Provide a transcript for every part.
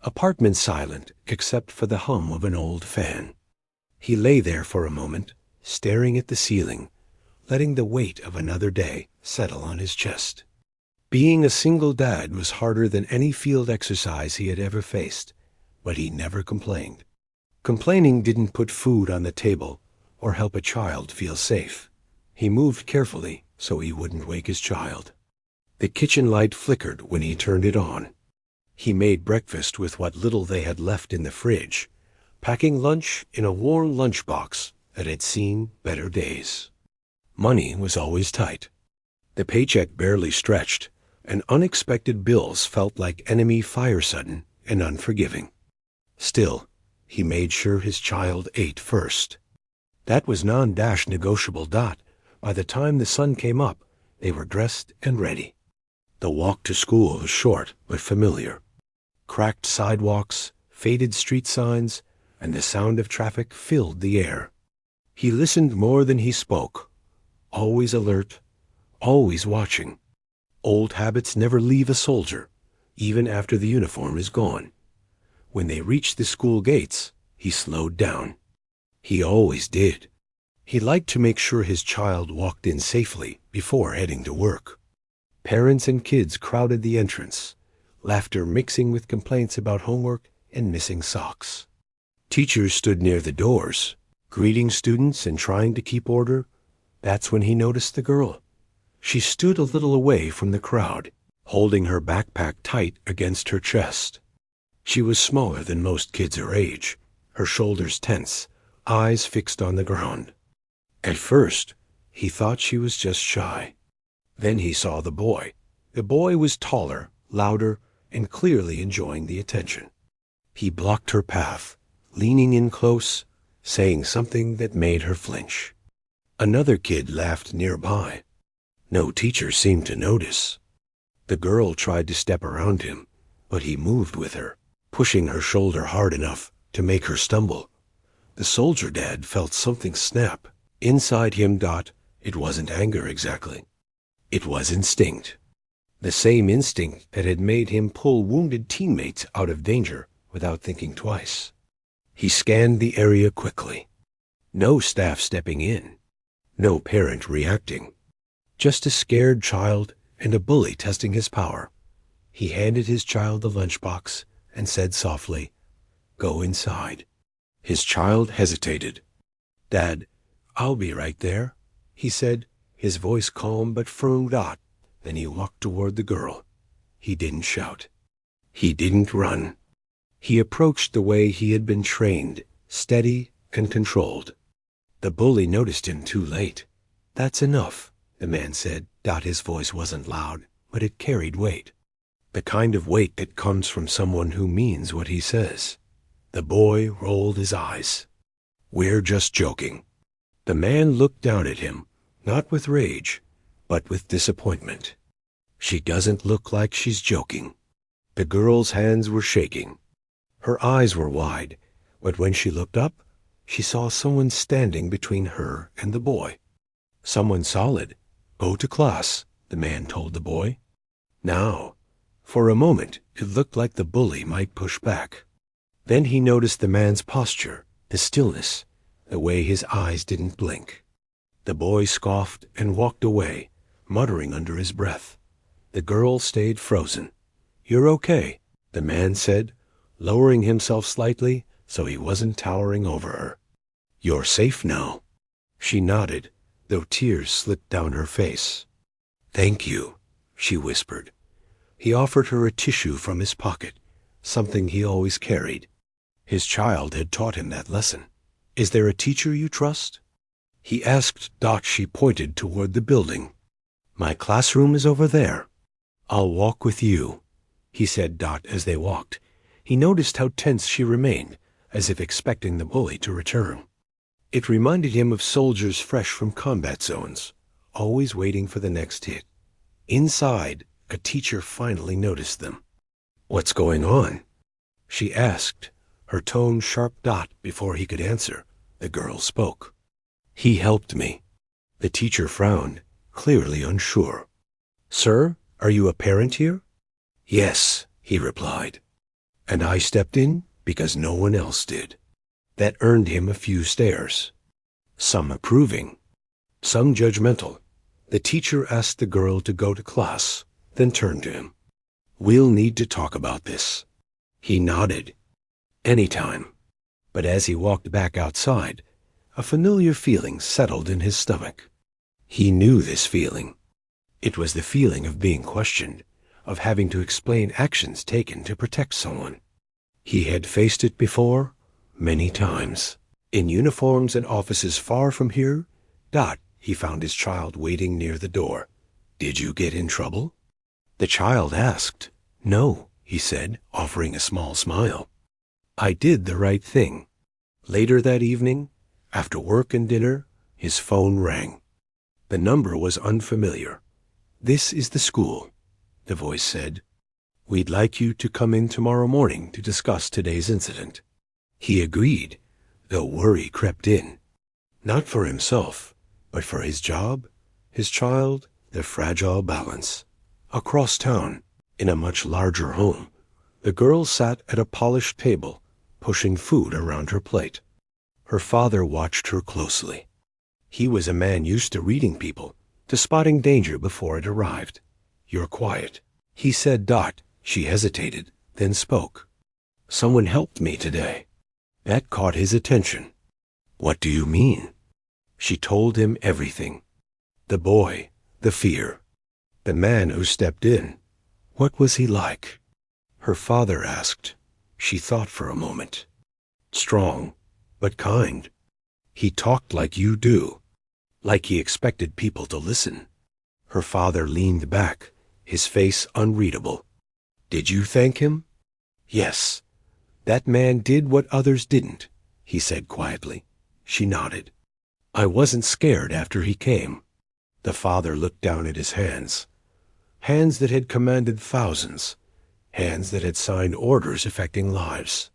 Apartment silent except for the hum of an old fan. He lay there for a moment, staring at the ceiling, letting the weight of another day settle on his chest. Being a single dad was harder than any field exercise he had ever faced, but he never complained. Complaining didn't put food on the table or help a child feel safe. He moved carefully so he wouldn't wake his child. The kitchen light flickered when he turned it on. He made breakfast with what little they had left in the fridge, packing lunch in a worn lunchbox that had seen better days. Money was always tight. The paycheck barely stretched, and unexpected bills felt like enemy fire sudden and unforgiving. Still, he made sure his child ate first. That was non-negotiable. By the time the sun came up, they were dressed and ready. The walk to school was short but familiar. Cracked sidewalks, faded street signs, and the sound of traffic filled the air. He listened more than he spoke, always alert, always watching. Old habits never leave a soldier, even after the uniform is gone. When they reached the school gates, he slowed down. He always did. He liked to make sure his child walked in safely before heading to work. Parents and kids crowded the entrance, laughter mixing with complaints about homework and missing socks. Teachers stood near the doors, greeting students and trying to keep order. That's when he noticed the girl. She stood a little away from the crowd, holding her backpack tight against her chest. She was smaller than most kids her age, her shoulders tense, eyes fixed on the ground. At first, he thought she was just shy. Then he saw the boy. The boy was taller, louder, and clearly enjoying the attention. He blocked her path, leaning in close, saying something that made her flinch. Another kid laughed nearby. No teacher seemed to notice. The girl tried to step around him, but he moved with her, pushing her shoulder hard enough to make her stumble. The soldier dad felt something snap. Inside him, it wasn't anger exactly. It was instinct. The same instinct that had made him pull wounded teammates out of danger without thinking twice. He scanned the area quickly. No staff stepping in. No parent reacting. Just a scared child and a bully testing his power. He handed his child the lunchbox and said softly, "Go inside." His child hesitated. "Dad, I'll be right there," he said, his voice calm but firm. Then he walked toward the girl. He didn't shout. He didn't run. He approached the way he had been trained, steady and controlled. The bully noticed him too late. "That's enough," the man said. His voice wasn't loud, but it carried weight. The kind of weight that comes from someone who means what he says. The boy rolled his eyes. "We're just joking." The man looked down at him, not with rage, but with disappointment. "She doesn't look like she's joking." The girl's hands were shaking. Her eyes were wide, but when she looked up, she saw someone standing between her and the boy. "Someone solid. Go to class," the man told the boy. Now, for a moment, it looked like the bully might push back. Then he noticed the man's posture, the stillness, the way his eyes didn't blink. The boy scoffed and walked away, muttering under his breath. The girl stayed frozen. "You're okay," the man said, lowering himself slightly so he wasn't towering over her. "You're safe now." She nodded, though tears slipped down her face. "Thank you," she whispered. He offered her a tissue from his pocket, something he always carried. His child had taught him that lesson. "Is there a teacher you trust?" He asked. She pointed toward the building. "My classroom is over there." "I'll walk with you," he said. As they walked, he noticed how tense she remained, as if expecting the bully to return. It reminded him of soldiers fresh from combat zones, always waiting for the next hit. Inside, a teacher finally noticed them. "What's going on?" she asked, her tone sharp. Before he could answer, the girl spoke. "He helped me." The teacher frowned, clearly unsure. "Sir, are you a parent here?" "Yes," he replied. and I stepped in because no one else did. That earned him a few stares, some approving, some judgmental. The teacher asked the girl to go to class, then turned to him. "We'll need to talk about this." He nodded. "Anytime." But as he walked back outside, a familiar feeling settled in his stomach. He knew this feeling. It was the feeling of being questioned, of having to explain actions taken to protect someone. He had faced it before, many times. In uniforms and offices far from here, he found his child waiting near the door. "Did you get in trouble?" The child asked. "No," he said, offering a small smile. "I did the right thing." Later that evening, after work and dinner, his phone rang. The number was unfamiliar. "This is the school," the voice said. "We'd like you to come in tomorrow morning to discuss today's incident." He agreed, though worry crept in. Not for himself, but for his job, his child, their fragile balance. Across town, in a much larger home, the girl sat at a polished table, pushing food around her plate. Her father watched her closely. He was a man used to reading people, to spotting danger before it arrived. "You're quiet," he said. She hesitated, then spoke. "Someone helped me today." That caught his attention. "What do you mean?" She told him everything. The boy, the fear, the man who stepped in. What was he like? Her father asked. She thought for a moment. Strong, but kind. He talked like you do, like he expected people to listen. Her father leaned back, his face unreadable. "Did you thank him?" "Yes. That man did what others didn't," he said quietly. She nodded. "I wasn't scared after he came." The father looked down at his hands. Hands that had commanded thousands. Hands that had signed orders affecting lives.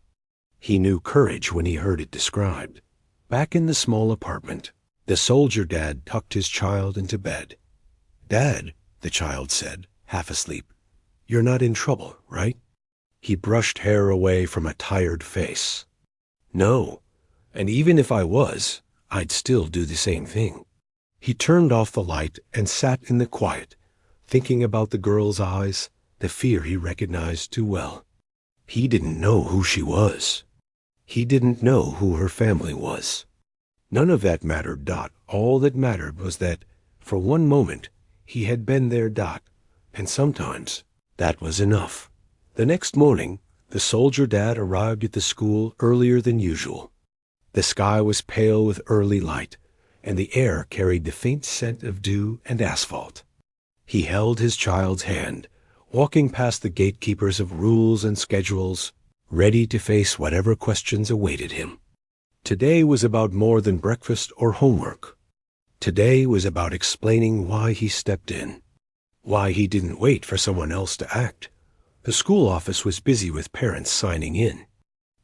He knew courage when he heard it described. Back in the small apartment, the soldier dad tucked his child into bed. "Dad," the child said, half asleep, "you're not in trouble, right?" He brushed hair away from a tired face. "No, and even if I was, I'd still do the same thing." He turned off the light and sat in the quiet, thinking about the girl's eyes, the fear he recognized too well. He didn't know who she was. He didn't know who her family was. None of that mattered. All that mattered was that, for one moment, he had been there. And sometimes that was enough. The next morning, the soldier dad arrived at the school earlier than usual. The sky was pale with early light, and the air carried the faint scent of dew and asphalt. He held his child's hand, walking past the gatekeepers of rules and schedules, ready to face whatever questions awaited him. Today was about more than breakfast or homework. Today was about explaining why he stepped in, why he didn't wait for someone else to act. The school office was busy with parents signing in,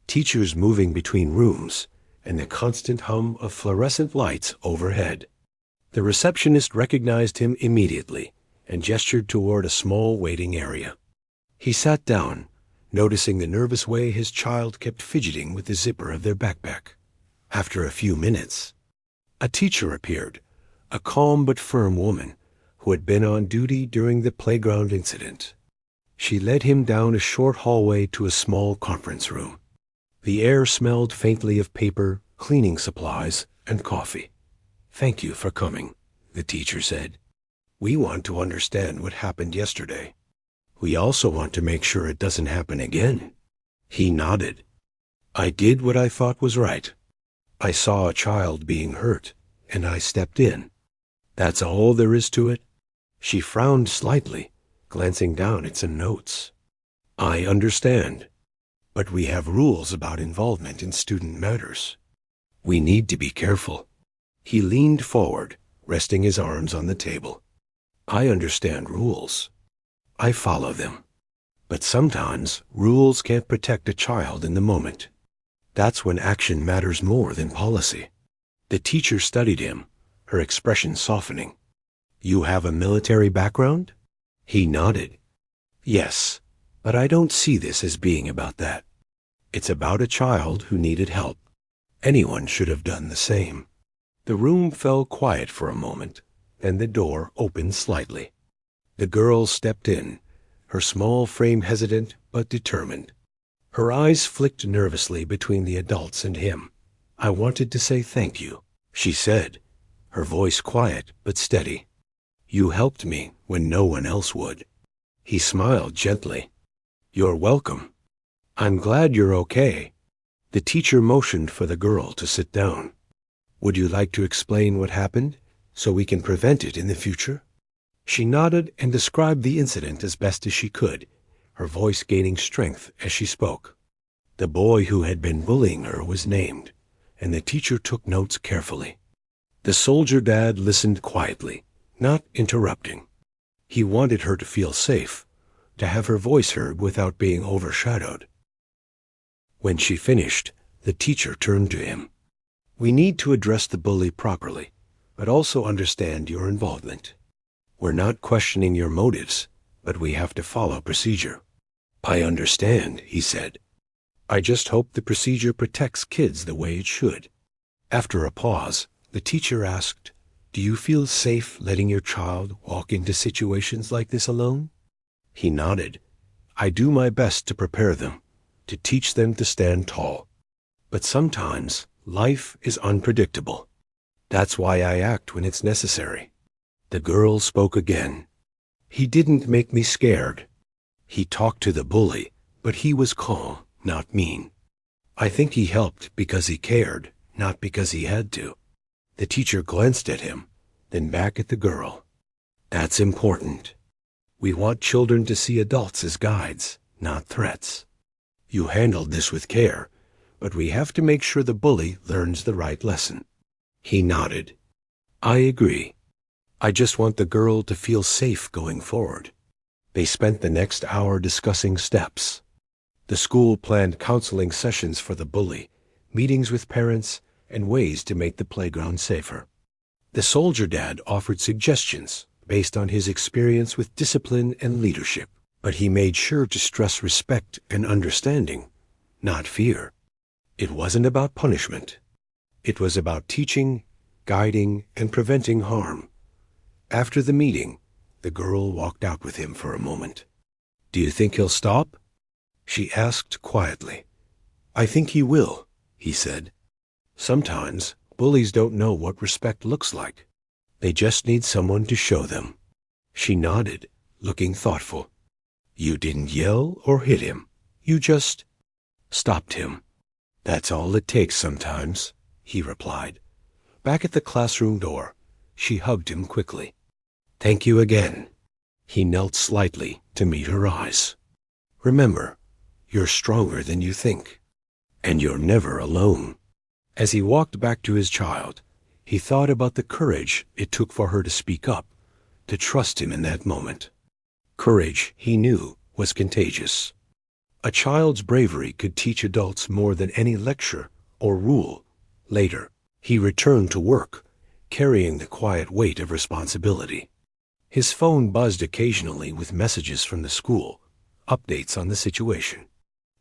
teachers moving between rooms, and the constant hum of fluorescent lights overhead. The receptionist recognized him immediately and gestured toward a small waiting area. He sat down, noticing the nervous way his child kept fidgeting with the zipper of their backpack. After a few minutes, a teacher appeared, a calm but firm woman who had been on duty during the playground incident. She led him down a short hallway to a small conference room. The air smelled faintly of paper, cleaning supplies, and coffee. "Thank you for coming," the teacher said. "We want to understand what happened yesterday. We also want to make sure it doesn't happen again." He nodded. "I did what I thought was right. I saw a child being hurt, and I stepped in. That's all there is to it." She frowned slightly, glancing down at some notes. "I understand, but we have rules about involvement in student matters. We need to be careful." He leaned forward, resting his arms on the table. "I understand rules. I follow them. But sometimes rules can't protect a child in the moment. That's when action matters more than policy." The teacher studied him, her expression softening. "You have a military background?" He nodded. "Yes, But I don't see this as being about that. It's about a child who needed help. Anyone should have done the same." The room fell quiet for a moment, then the door opened slightly. The girl stepped in, her small frame hesitant but determined. Her eyes flicked nervously between the adults and him. "I wanted to say thank you," she said, her voice quiet but steady. "You helped me when no one else would." He smiled gently. "You're welcome. I'm glad you're okay." The teacher motioned for the girl to sit down. "Would you like to explain what happened so we can prevent it in the future?" She nodded and described the incident as best as she could, her voice gaining strength as she spoke. The boy who had been bullying her was named, and the teacher took notes carefully. The soldier dad listened quietly, not interrupting. He wanted her to feel safe, to have her voice heard without being overshadowed. When she finished, the teacher turned to him. "We need to address the bully properly, but also understand your involvement. We're not questioning your motives, but we have to follow procedure." "I understand," he said. "I just hope the procedure protects kids the way it should." After a pause, the teacher asked, "Do you feel safe letting your child walk into situations like this alone?" He nodded. "I do my best to prepare them, to teach them to stand tall. But sometimes life is unpredictable. That's why I act when it's necessary." The girl spoke again. "He didn't make me scared. He talked to the bully, but he was calm, not mean. I think he helped because he cared, not because he had to." The teacher glanced at him, then back at the girl. "That's important. We want children to see adults as guides, not threats. You handled this with care, but we have to make sure the bully learns the right lesson." He nodded. "I agree. I just want the girl to feel safe going forward." They spent the next hour discussing steps. The school planned counseling sessions for the bully, meetings with parents, and ways to make the playground safer. The soldier dad offered suggestions based on his experience with discipline and leadership, but he made sure to stress respect and understanding, not fear. It wasn't about punishment. It was about teaching, guiding, and preventing harm. After the meeting, the girl walked out with him for a moment. "Do you think he'll stop?" she asked quietly. "I think he will," he said. "Sometimes bullies don't know what respect looks like. They just need someone to show them." She nodded, looking thoughtful. "You didn't yell or hit him. You just stopped him." "That's all it takes sometimes," he replied. Back at the classroom door, she hugged him quickly. "Thank you again." He knelt slightly to meet her eyes. "Remember, you're stronger than you think, and you're never alone." As he walked back to his child, he thought about the courage it took for her to speak up, to trust him in that moment. Courage, he knew, was contagious. A child's bravery could teach adults more than any lecture or rule. Later, he returned to work, carrying the quiet weight of responsibility. His phone buzzed occasionally with messages from the school, updates on the situation.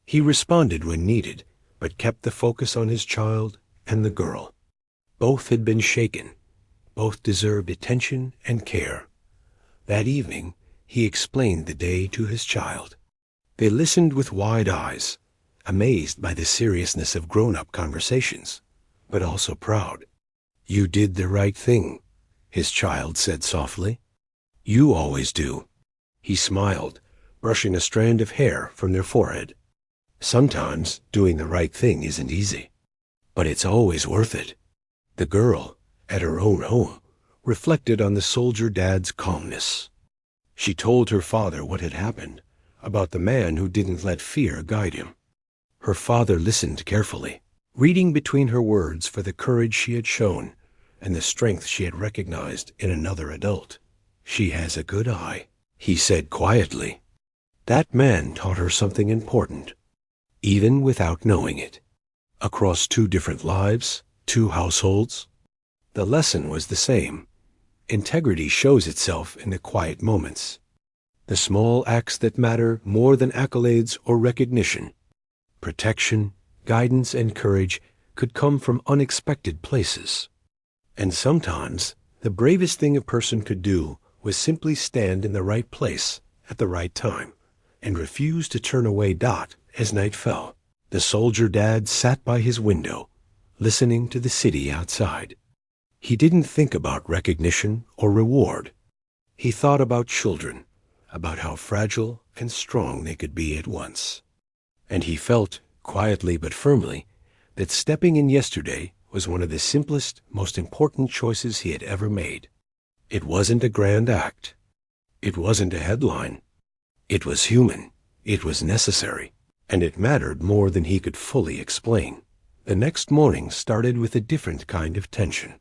He responded when needed, but kept the focus on his child and the girl. Both had been shaken. Both deserved attention and care. That evening, he explained the day to his child. They listened with wide eyes, amazed by the seriousness of grown-up conversations, but also proud. "You did the right thing," his child said softly. "You always do." He smiled, brushing a strand of hair from their forehead. "Sometimes doing the right thing isn't easy, but it's always worth it." The girl, at her own home, reflected on the soldier dad's calmness. She told her father what had happened, about the man who didn't let fear guide him. Her father listened carefully, reading between her words for the courage she had shown and the strength she had recognized in another adult. "She has a good eye," he said quietly. That man taught her something important, even without knowing it. Across 2 different lives, 2 households, the lesson was the same. Integrity shows itself in the quiet moments. The small acts that matter more than accolades or recognition. Protection, guidance, and courage could come from unexpected places. And sometimes, the bravest thing a person could do was simply stand in the right place at the right time and refuse to turn away Dot as night fell. The soldier dad sat by his window, listening to the city outside. He didn't think about recognition or reward. He thought about children, about how fragile and strong they could be at once. And he felt, quietly but firmly, that stepping in yesterday was one of the simplest, most important choices he had ever made. It wasn't a grand act. It wasn't a headline. It was human. It was necessary. And it mattered more than he could fully explain. The next morning started with a different kind of tension.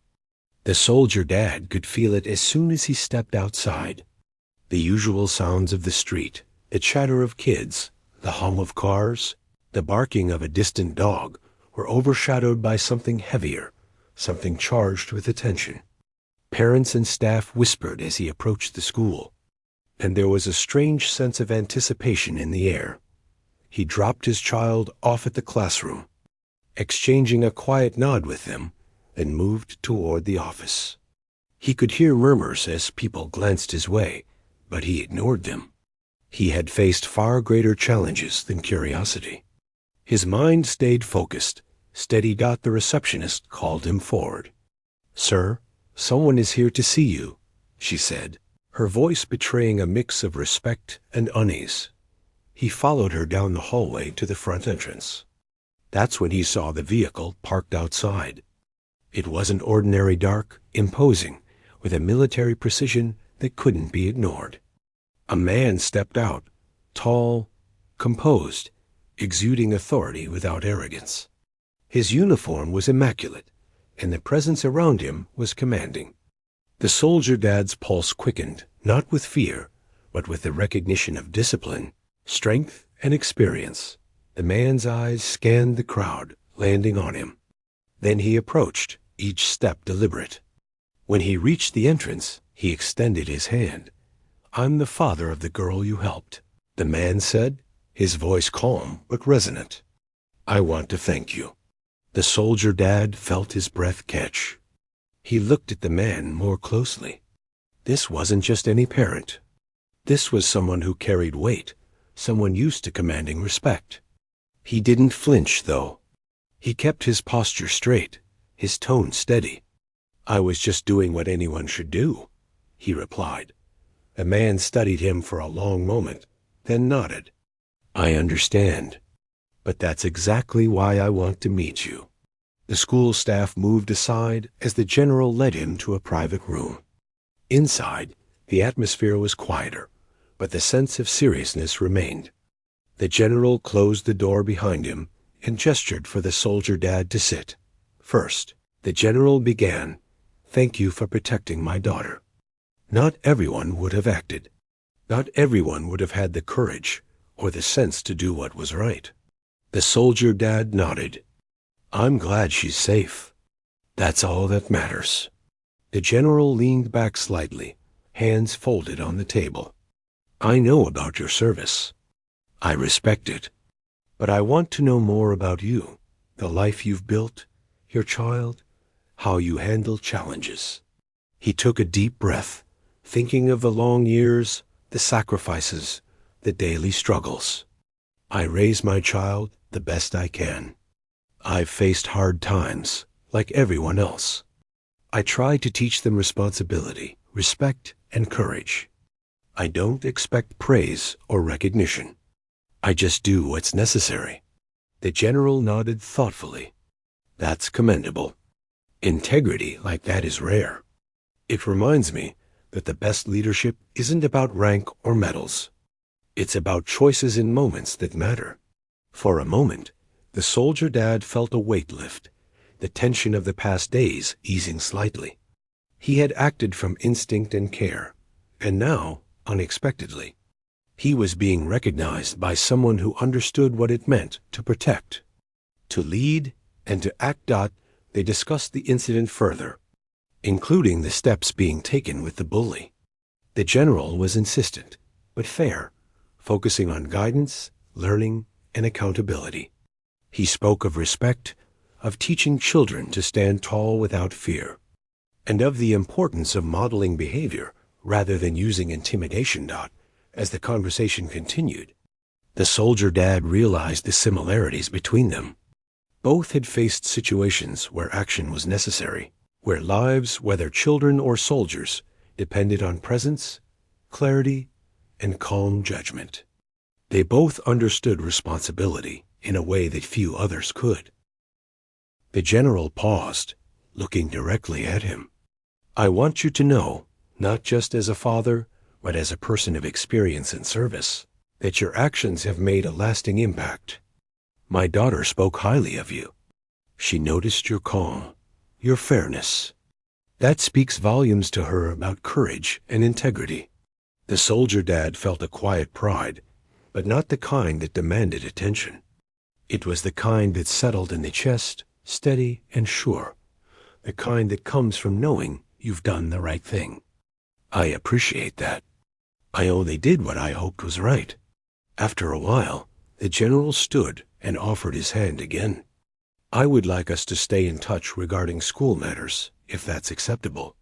The soldier dad could feel it as soon as he stepped outside. The usual sounds of the street, the chatter of kids, the hum of cars, the barking of a distant dog, were overshadowed by something heavier, something charged with attention. Parents and staff whispered as he approached the school, and there was a strange sense of anticipation in the air. He dropped his child off at the classroom, exchanging a quiet nod with them, then moved toward the office. He could hear murmurs as people glanced his way, but he ignored them. He had faced far greater challenges than curiosity. His mind stayed focused. Steady Dot, the receptionist, called him forward. "Sir, someone is here to see you," she said, her voice betraying a mix of respect and unease. He followed her down the hallway to the front entrance. That's when he saw the vehicle parked outside. It wasn't ordinary dark, imposing, with a military precision that couldn't be ignored. A man stepped out, tall, composed, exuding authority without arrogance. His uniform was immaculate, and the presence around him was commanding. The soldier dad's pulse quickened, not with fear, but with the recognition of discipline, strength, and experience. The man's eyes scanned the crowd, landing on him. Then he approached, each step deliberate. When he reached the entrance, he extended his hand. "I'm the father of the girl you helped," the man said, his voice calm but resonant. "I want to thank you." The soldier dad felt his breath catch. He looked at the man more closely. This wasn't just any parent. This was someone who carried weight, someone used to commanding respect. He didn't flinch, though. He kept his posture straight, his tone steady. "I was just doing what anyone should do," he replied. The man studied him for a long moment, then nodded. "I understand. But that's exactly why I want to meet you." The school staff moved aside as the general led him to a private room. Inside, the atmosphere was quieter, but the sense of seriousness remained. The general closed the door behind him and gestured for the soldier dad to sit. First, the general began, "Thank you for protecting my daughter." Not everyone would have acted. Not everyone would have had the courage or the sense to do what was right. The soldier dad nodded. "I'm glad she's safe. That's all that matters." The general leaned back slightly, hands folded on the table. "I know about your service. I respect it. But I want to know more about you, the life you've built, your child, how you handle challenges." He took a deep breath, thinking of the long years, the sacrifices, the daily struggles. "I raise my child the best I can. I've faced hard times, like everyone else. I try to teach them responsibility, respect, and courage. I don't expect praise or recognition. I just do what's necessary." The general nodded thoughtfully. "That's commendable. Integrity like that is rare. It reminds me that the best leadership isn't about rank or medals. It's about choices in moments that matter." For a moment, the soldier dad felt a weight lift, the tension of the past days easing slightly. He had acted from instinct and care, and now, unexpectedly, he was being recognized by someone who understood what it meant to protect, to lead, and to act. They discussed the incident further, including the steps being taken with the bully. The general was insistent. but fair, focusing on guidance, learning, and accountability. He spoke of respect, of teaching children to stand tall without fear, and of the importance of modeling behavior rather than using intimidation. As the conversation continued, the soldier dad realized the similarities between them. Both had faced situations where action was necessary, where lives, whether children or soldiers, depended on presence, clarity, and calm judgment. They both understood responsibility in a way that few others could. The general paused, looking directly at him. "I want you to know, not just as a father, but as a person of experience and service, that your actions have made a lasting impact. My daughter spoke highly of you. She noticed your calm, your fairness. That speaks volumes to her about courage and integrity." The soldier dad felt a quiet pride, but not the kind that demanded attention. It was the kind that settled in the chest, steady and sure, the kind that comes from knowing you've done the right thing. "I appreciate that. I only did what I hoped was right." After a while, the general stood and offered his hand again. "I would like us to stay in touch regarding school matters, if that's acceptable.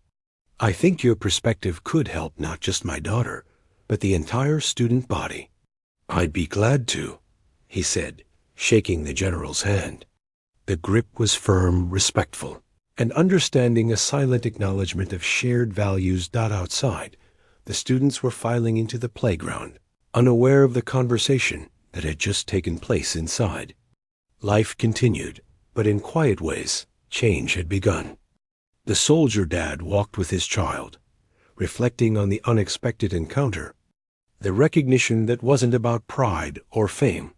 I think your perspective could help not just my daughter, but the entire student body." "I'd be glad to," he said, shaking the general's hand. The grip was firm, respectful, and understanding a silent acknowledgement of shared values. Outside, the students were filing into the playground, unaware of the conversation that had just taken place inside. Life continued, but in quiet ways, change had begun. The soldier dad walked with his child, reflecting on the unexpected encounter, the recognition that wasn't about pride or fame,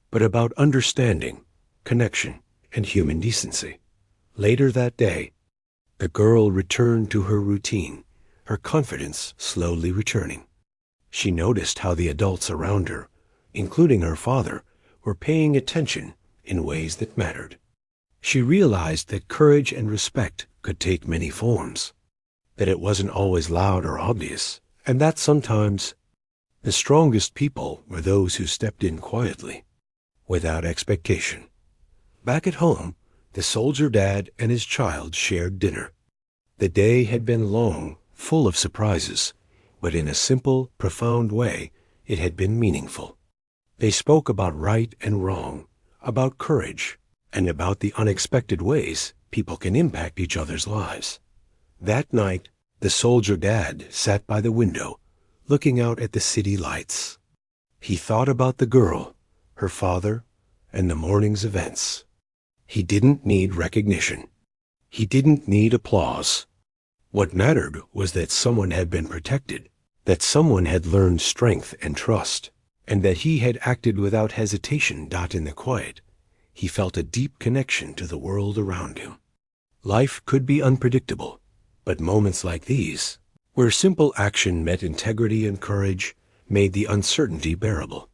but about understanding, connection, and human decency. Later that day, the girl returned to her routine, her confidence slowly returning. She noticed how the adults around her, including her father, were paying attention in ways that mattered. She realized that courage and respect could take many forms, that it wasn't always loud or obvious, and that sometimes the strongest people were those who stepped in quietly, without expectation. Back at home, the soldier dad and his child shared dinner. The day had been long, full of surprises, but in a simple, profound way, it had been meaningful. They spoke about right and wrong, about courage, and about the unexpected ways people can impact each other's lives. That night, the soldier dad sat by the window, looking out at the city lights. He thought about the girl, her father, and the morning's events. He didn't need recognition. He didn't need applause. What mattered was that someone had been protected, that someone had learned strength and trust, and that he had acted without hesitation. In the quiet, he felt a deep connection to the world around him. Life could be unpredictable, but moments like these, where simple action met integrity and courage, made the uncertainty bearable.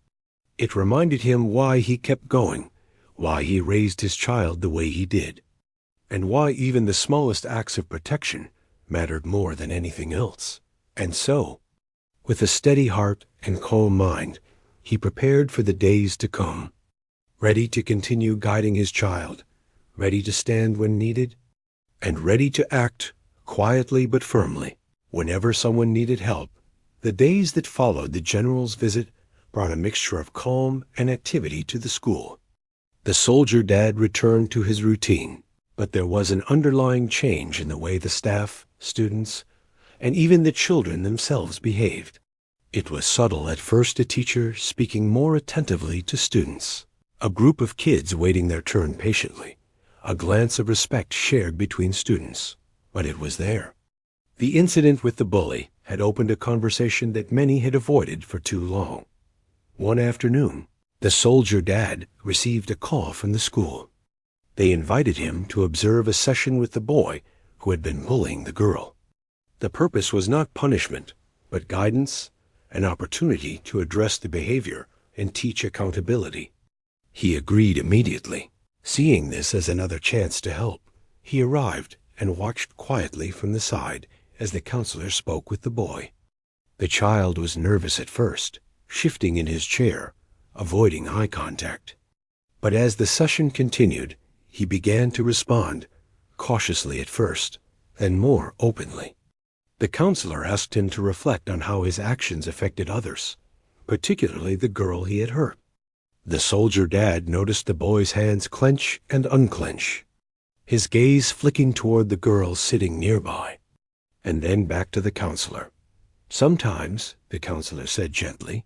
It reminded him why he kept going, why he raised his child the way he did, and why even the smallest acts of protection mattered more than anything else. And so, with a steady heart and calm mind, he prepared for the days to come, ready to continue guiding his child, ready to stand when needed, and ready to act quietly but firmly whenever someone needed help. The days that followed the general's visit brought a mixture of calm and activity to the school. The soldier dad returned to his routine, but there was an underlying change in the way the staff, students, and even the children themselves behaved. It was subtle at first, a teacher speaking more attentively to students, a group of kids waiting their turn patiently, a glance of respect shared between students, but it was there. The incident with the bully had opened a conversation that many had avoided for too long. One afternoon, the soldier dad received a call from the school. They invited him to observe a session with the boy who had been bullying the girl. The purpose was not punishment, but guidance, an opportunity to address the behavior and teach accountability. He agreed immediately. Seeing this as another chance to help, he arrived and watched quietly from the side as the counselor spoke with the boy. The child was nervous at first, shifting in his chair, avoiding eye contact. But as the session continued, he began to respond, cautiously at first, then more openly. The counselor asked him to reflect on how his actions affected others, particularly the girl he had hurt. The soldier dad noticed the boy's hands clench and unclench, his gaze flicking toward the girl sitting nearby, and then back to the counselor. Sometimes, the counselor said gently,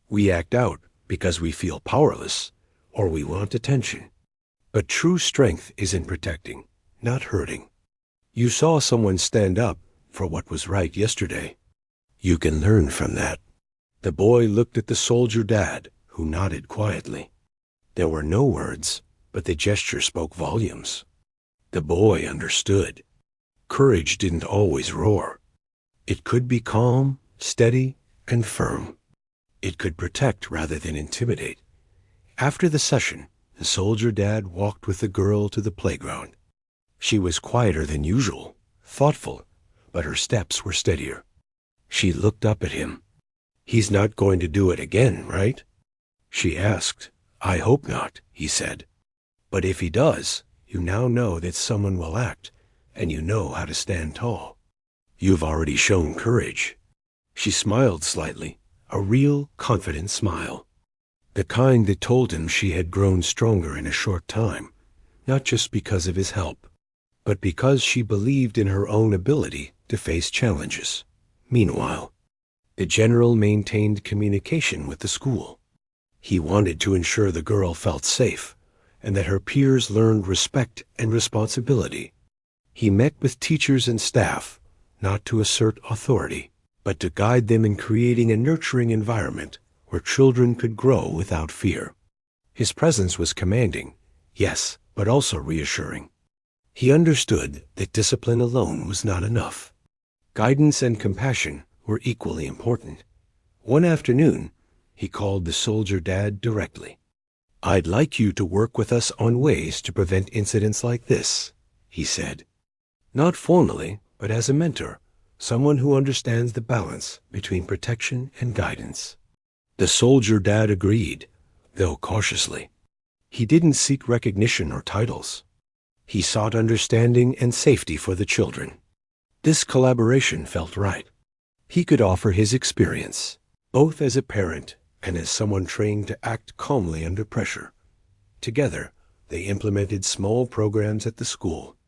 we act out because we feel powerless or we want attention. But true strength is in protecting, not hurting. You saw someone stand up for what was right yesterday. You can learn from that. The boy looked at the soldier dad, who nodded quietly. There were no words, but the gesture spoke volumes. The boy understood. Courage didn't always roar. It could be calm, steady, and firm. It could protect rather than intimidate. After the session, the soldier dad walked with the girl to the playground. She was quieter than usual, thoughtful, but her steps were steadier. She looked up at him. He's not going to do it again, right? She asked. I hope not, he said. But if he does, you now know that someone will act, and you know how to stand tall. You've already shown courage. She smiled slightly, a real, confident smile. The kind that told him she had grown stronger in a short time, not just because of his help, but because she believed in her own ability to face challenges. Meanwhile, the general maintained communication with the school. He wanted to ensure the girl felt safe, and that her peers learned respect and responsibility. He met with teachers and staff, not to assert authority, but to guide them in creating a nurturing environment where children could grow without fear. His presence was commanding, yes, but also reassuring. He understood that discipline alone was not enough. Guidance and compassion were equally important. One afternoon, he called the soldier dad directly. I'd like you to work with us on ways to prevent incidents like this, he said. Not formally, but as a mentor, someone who understands the balance between protection and guidance. The soldier dad agreed, though cautiously. He didn't seek recognition or titles. He sought understanding and safety for the children. This collaboration felt right. He could offer his experience, both as a parent and as someone trained to act calmly under pressure. Together, they implemented small programs at the school,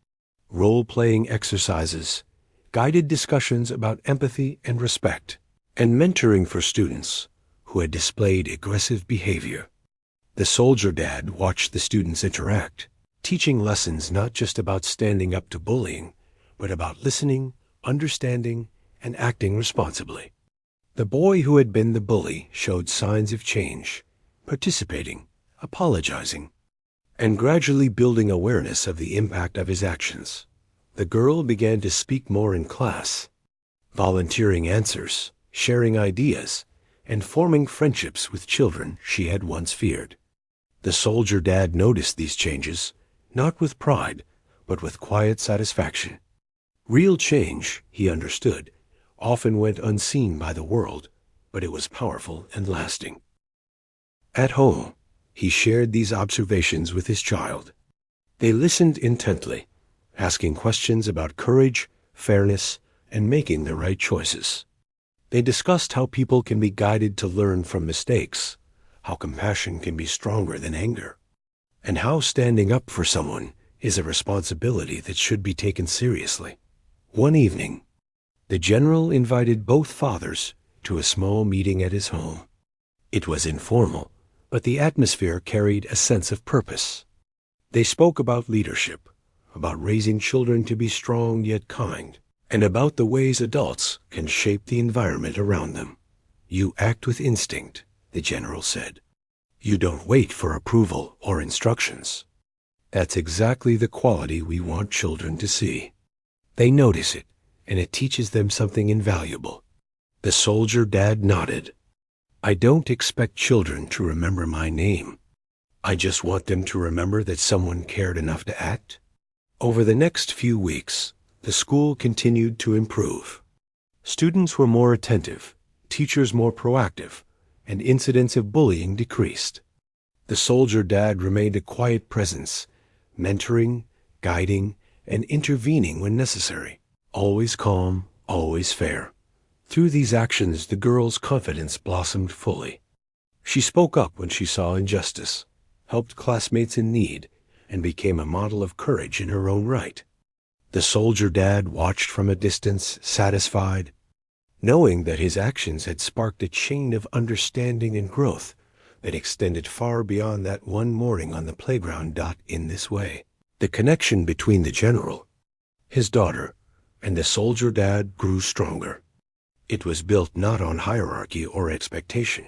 role-playing exercises, guided discussions about empathy and respect, and mentoring for students who had displayed aggressive behavior. The soldier dad watched the students interact, teaching lessons not just about standing up to bullying, but about listening, understanding, and acting responsibly. The boy who had been the bully showed signs of change, participating, apologizing, and gradually building awareness of the impact of his actions. The girl began to speak more in class, volunteering answers, sharing ideas, and forming friendships with children she had once feared. The soldier dad noticed these changes, not with pride, but with quiet satisfaction. Real change, he understood, often went unseen by the world, but it was powerful and lasting. At home, he shared these observations with his child. They listened intently, asking questions about courage, fairness, and making the right choices. They discussed how people can be guided to learn from mistakes, how compassion can be stronger than anger, and how standing up for someone is a responsibility that should be taken seriously. One evening, the general invited both fathers to a small meeting at his home. It was informal, but the atmosphere carried a sense of purpose. They spoke about leadership, about raising children to be strong yet kind, and about the ways adults can shape the environment around them. You act with instinct, the general said. You don't wait for approval or instructions. That's exactly the quality we want children to see. They notice it, and it teaches them something invaluable. The soldier dad nodded. I don't expect children to remember my name. I just want them to remember that someone cared enough to act. Over the next few weeks, the school continued to improve. Students were more attentive, teachers more proactive, and incidents of bullying decreased. The soldier dad remained a quiet presence, mentoring, guiding, and intervening when necessary. Always calm, always fair. Through these actions, the girl's confidence blossomed fully. She spoke up when she saw injustice, helped classmates in need, and became a model of courage in her own right. The soldier dad watched from a distance, satisfied, knowing that his actions had sparked a chain of understanding and growth that extended far beyond that one morning on the playground. In this way, the connection between the general, his daughter, and the soldier dad grew stronger. It was built not on hierarchy or expectation,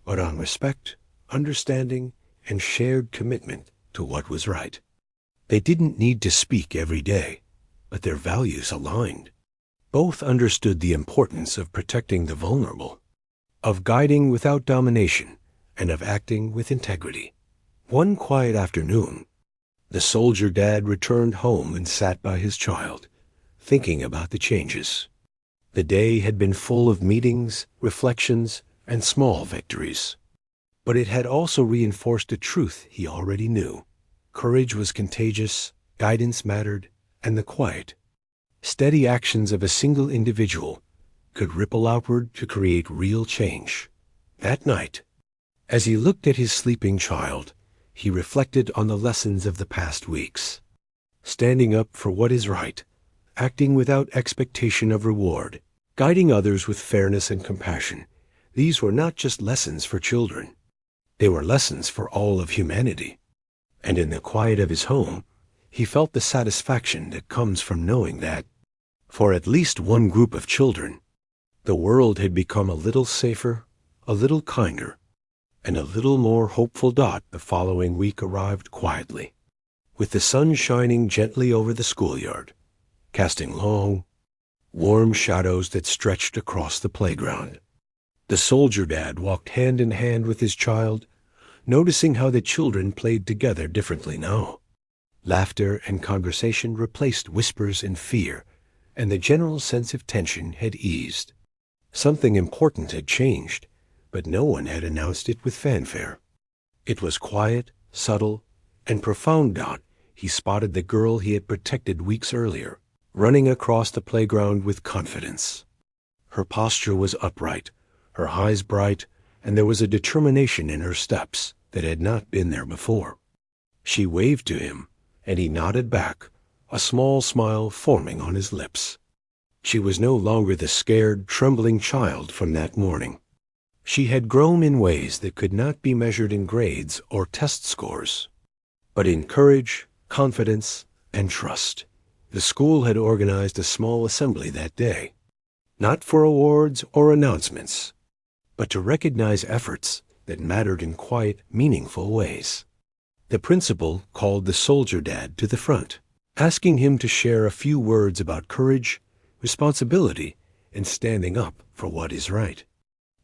but on respect, understanding, and shared commitment to what was right. They didn't need to speak every day, but their values aligned. Both understood the importance of protecting the vulnerable, of guiding without domination, and of acting with integrity. One quiet afternoon, the soldier dad returned home and sat by his child, thinking about the changes. The day had been full of meetings, reflections, and small victories. But it had also reinforced a truth he already knew. Courage was contagious, guidance mattered, and the quiet, steady actions of a single individual could ripple outward to create real change. That night, as he looked at his sleeping child, he reflected on the lessons of the past weeks. Standing up for what is right, acting without expectation of reward, guiding others with fairness and compassion. These were not just lessons for children. They were lessons for all of humanity. And in the quiet of his home, he felt the satisfaction that comes from knowing that, for at least one group of children, the world had become a little safer, a little kinder, and a little more hopeful. The following week arrived quietly, with the sun shining gently over the schoolyard, casting long, warm shadows that stretched across the playground. The soldier dad walked hand in hand with his child, noticing how the children played together differently now. Laughter and conversation replaced whispers and fear, and the general sense of tension had eased. Something important had changed, but no one had announced it with fanfare. It was quiet, subtle, and profound. He spotted the girl he had protected weeks earlier, running across the playground with confidence. Her posture was upright, her eyes bright, and there was a determination in her steps that had not been there before. She waved to him, and he nodded back, a small smile forming on his lips. She was no longer the scared, trembling child from that morning. She had grown in ways that could not be measured in grades or test scores, but in courage, confidence, and trust. The school had organized a small assembly that day, not for awards or announcements, but to recognize efforts that mattered in quiet, meaningful ways. The principal called the soldier dad to the front, asking him to share a few words about courage, responsibility, and standing up for what is right.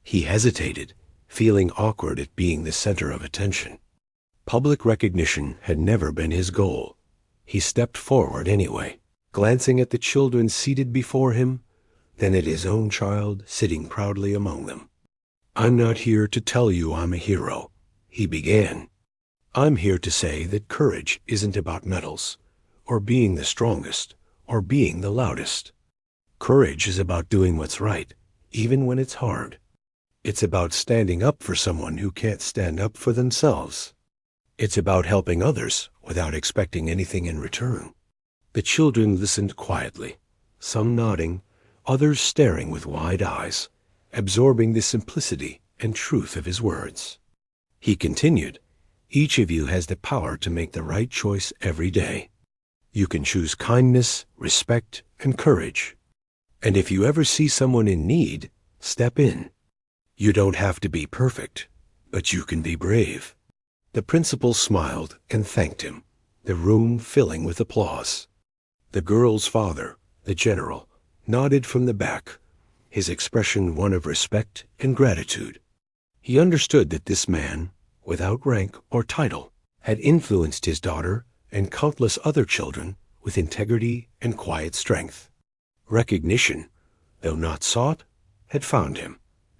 He hesitated, feeling awkward at being the center of attention. Public recognition had never been his goal. He stepped forward anyway, glancing at the children seated before him, then at his own child sitting proudly among them. "I'm not here to tell you I'm a hero," he began. "I'm here to say that courage isn't about medals, or being the strongest, or being the loudest. Courage is about doing what's right, even when it's hard. It's about standing up for someone who can't stand up for themselves. It's about helping others without expecting anything in return." The children listened quietly, some nodding, others staring with wide eyes, absorbing the simplicity and truth of his words. He continued, "Each of you has the power to make the right choice every day. You can choose kindness, respect, and courage. And if you ever see someone in need, step in. You don't have to be perfect, but you can be brave." The principal smiled and thanked him, the room filling with applause. The girl's father, the general, nodded from the back, his expression one of respect and gratitude. He understood that this man, without rank or title, had influenced his daughter and countless other children with integrity and quiet strength. Recognition, though not sought, had found him,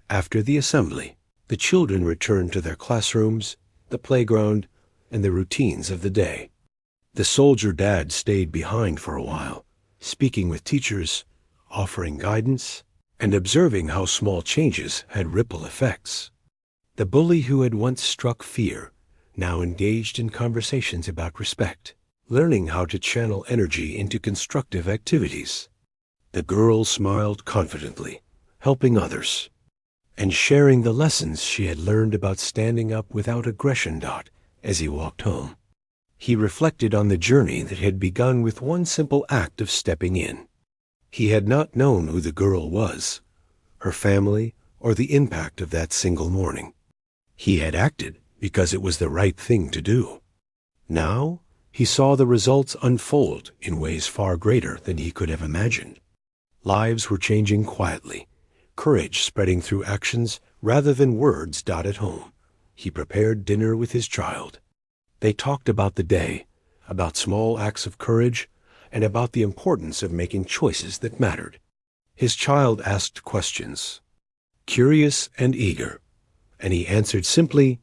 After the assembly, the children returned to their classrooms, the playground, and the routines of the day. The soldier dad stayed behind for a while, speaking with teachers, offering guidance, and observing how small changes had ripple effects. The bully who had once struck fear now engaged in conversations about respect, learning how to channel energy into constructive activities. The girl smiled confidently, helping others, and sharing the lessons she had learned about standing up without aggression. As he walked home, he reflected on the journey that had begun with one simple act of stepping in. He had not known who the girl was, her family, or the impact of that single morning. He had acted because it was the right thing to do. Now he saw the results unfold in ways far greater than he could have imagined. Lives were changing quietly, courage spreading through actions rather than words. At home, he prepared dinner with his child. They talked about the day, about small acts of courage, and about the importance of making choices that mattered. His child asked questions, curious and eager, and he answered simply,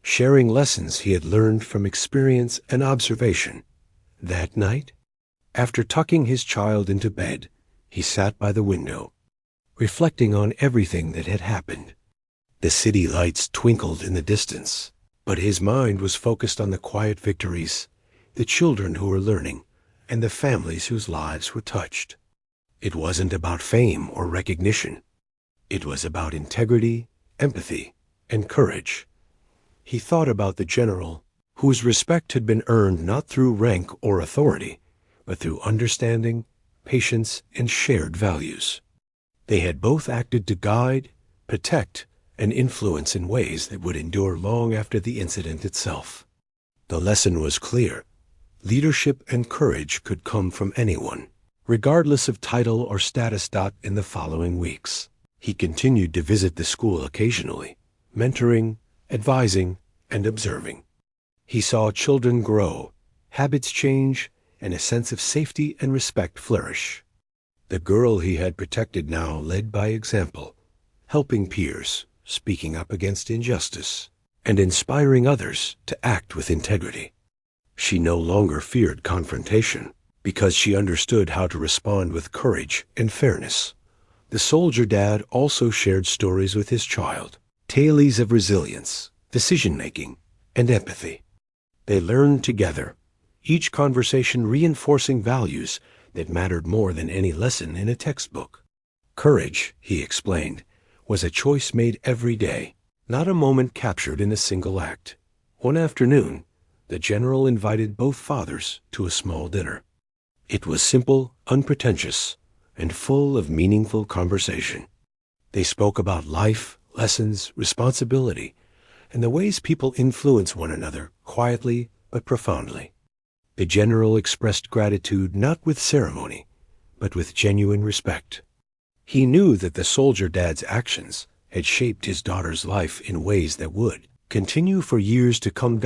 sharing lessons he had learned from experience and observation. That night, after tucking his child into bed, he sat by the window, reflecting on everything that had happened. The city lights twinkled in the distance, but his mind was focused on the quiet victories, the children who were learning, and the families whose lives were touched. It wasn't about fame or recognition. It was about integrity, empathy, and courage. He thought about the general, whose respect had been earned not through rank or authority, but through understanding, patience, and shared values. They had both acted to guide, protect, and influence in ways that would endure long after the incident itself. The lesson was clear. Leadership and courage could come from anyone, regardless of title or status. In the following weeks, he continued to visit the school occasionally, mentoring, advising, and observing. He saw children grow, habits change, and a sense of safety and respect flourish. The girl he had protected now led by example, helping peers, speaking up against injustice, and inspiring others to act with integrity. She no longer feared confrontation because she understood how to respond with courage and fairness. The soldier dad also shared stories with his child, tales of resilience, decision-making, and empathy. They learned together, each conversation reinforcing values that mattered more than any lesson in a textbook. Courage, he explained, was a choice made every day, not a moment captured in a single act. One afternoon, the general invited both fathers to a small dinner. It was simple, unpretentious, and full of meaningful conversation. They spoke about life, lessons, responsibility, and the ways people influence one another quietly but profoundly. The general expressed gratitude not with ceremony, but with genuine respect. He knew that the soldier dad's actions had shaped his daughter's life in ways that would continue for years to come.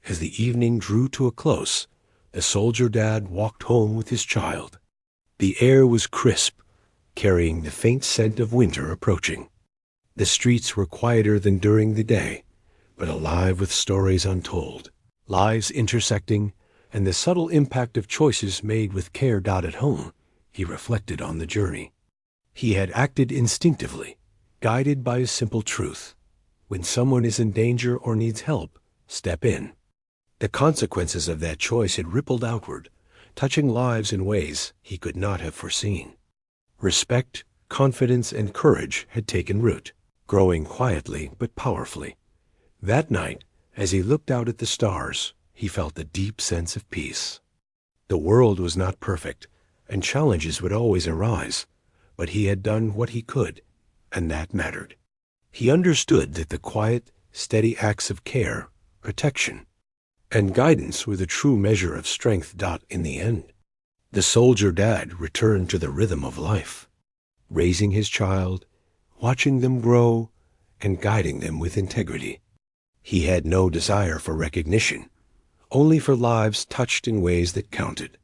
As the evening drew to a close, the soldier dad walked home with his child. The air was crisp, carrying the faint scent of winter approaching. The streets were quieter than during the day, but alive with stories untold, lives intersecting, and the subtle impact of choices made with care. At home, he reflected on the journey. He had acted instinctively, guided by a simple truth. When someone is in danger or needs help, step in. The consequences of that choice had rippled outward, touching lives in ways he could not have foreseen. Respect, confidence, and courage had taken root, growing quietly but powerfully. That night, as he looked out at the stars, he felt a deep sense of peace. The world was not perfect, and challenges would always arise, but he had done what he could, and that mattered. He understood that the quiet, steady acts of care, protection, and guidance were the true measure of strength. In the end, the soldier dad returned to the rhythm of life, raising his child, watching them grow, and guiding them with integrity. He had no desire for recognition, only for lives touched in ways that counted.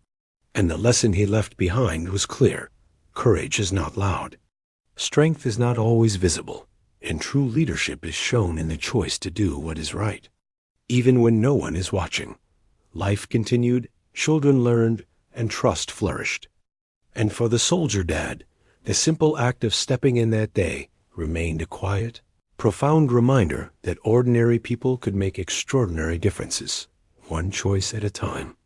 And the lesson he left behind was clear. Courage is not loud. Strength is not always visible. And true leadership is shown in the choice to do what is right. Even when no one is watching, life continued, children learned, and trust flourished. And for the soldier dad, the simple act of stepping in that day remained a quiet, profound reminder that ordinary people could make extraordinary differences, one choice at a time.